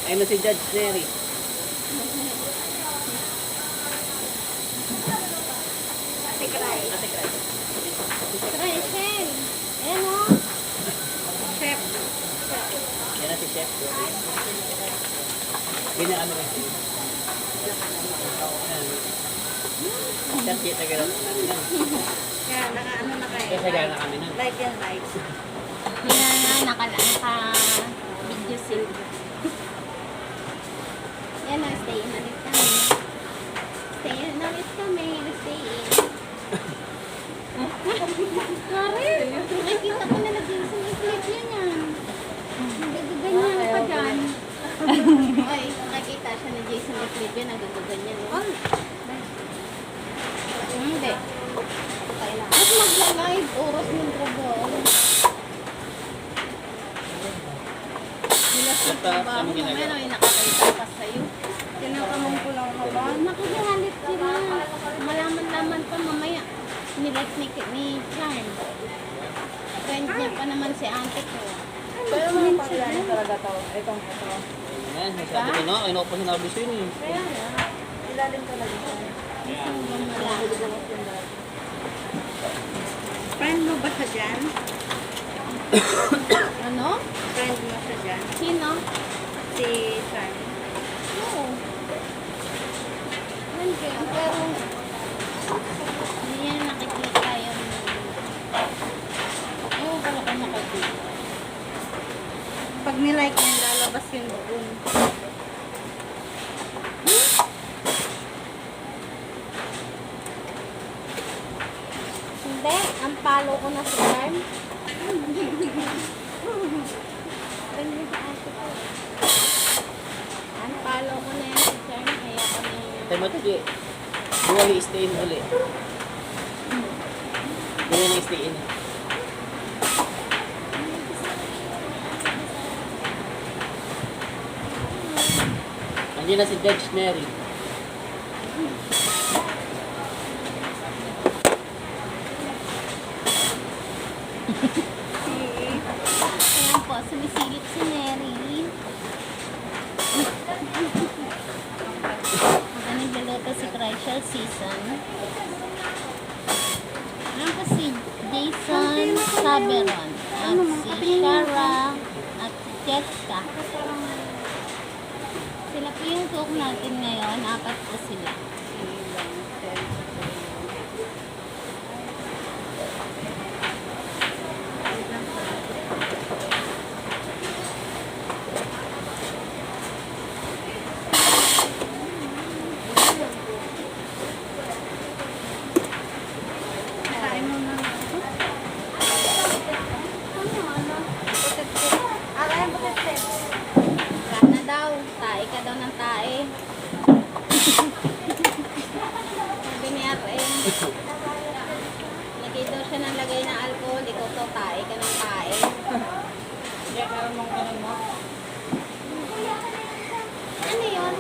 Ayun na si Judge Neri. Ate Cry. Ate Cry. Rachel. Ayan o. Chef. Yan na si Chef. Ganyan ano rin. Chef, kita ka lang. Kaya naka-ano na kayo. Kaya sagana na kami na. Like and like. Yan nga, naka-video sil. Yan na, stay in ulit kami. Stay in ulit kami. Stay in. Karen, nakikita ko na nag-iisang i-flip yan yan. Nagaganyan pa dyan. Ay, nakikita siya ni Jason i-flip yan. Nagaganyan. Hindi. At magla-live oras ng trabaho. Nilas ng trabaho. Mamaya ay nakakita pa sa'yo. Tinatanong ko lang naman. Nakikihalit sila. Malaman-laman pa mamaya. Nilike ni Charm. Friend niya pa naman si auntie ko. Pero mga pangilanin talaga to. Itong ito. Ayan, sabi ko na, ayun ako pa sinabi sa'yo eh. Kaya nga. Ilalim talaga to. Isang gumala. Yung dati. Friend mo ba siya dyan? Ano? Friend mo siya dyan? Sino? Si Charm. Oo. Friend ko yun, pero hindi niya nakikita yung oo, pala ka nakikita. Pag nilike niya, lalabas yung doon. Hindi, ang palo ko na si Charm. Ang palo ko na yan si Charm, kaya kami... Tayo mo ito, buhay stay in ulit. Ganyan na stay in. Nandiyan na si Judge Neri. Ayan po, sumisilip si Mary. Ang nagluluto si Rachel Season. Ayan po si Jason Saberon. At si Shara. At si Jessica. Sila po yung cook natin ngayon. Apat po sila. Kain mo na. Kain na daw. Tae ka daw ng tae. Sabi ni RM. Lagay daw siya ng lagay ng alcohol. Ikaw to tae ka ng tae. Kaya meron mong ganun mo. Ano yun?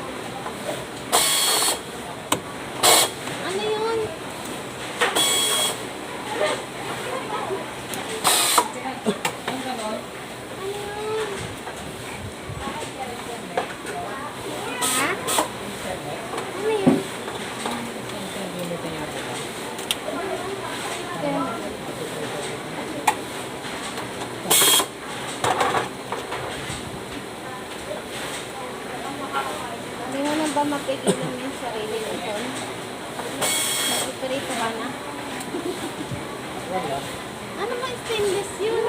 Ano yun? Ang ganun. Ano yun? Ha? Ano yun? Hindi mo na ba mapigilan yung sarili mo, Ton? Nag-operate ka na? Wala. Ano ba stainless yun?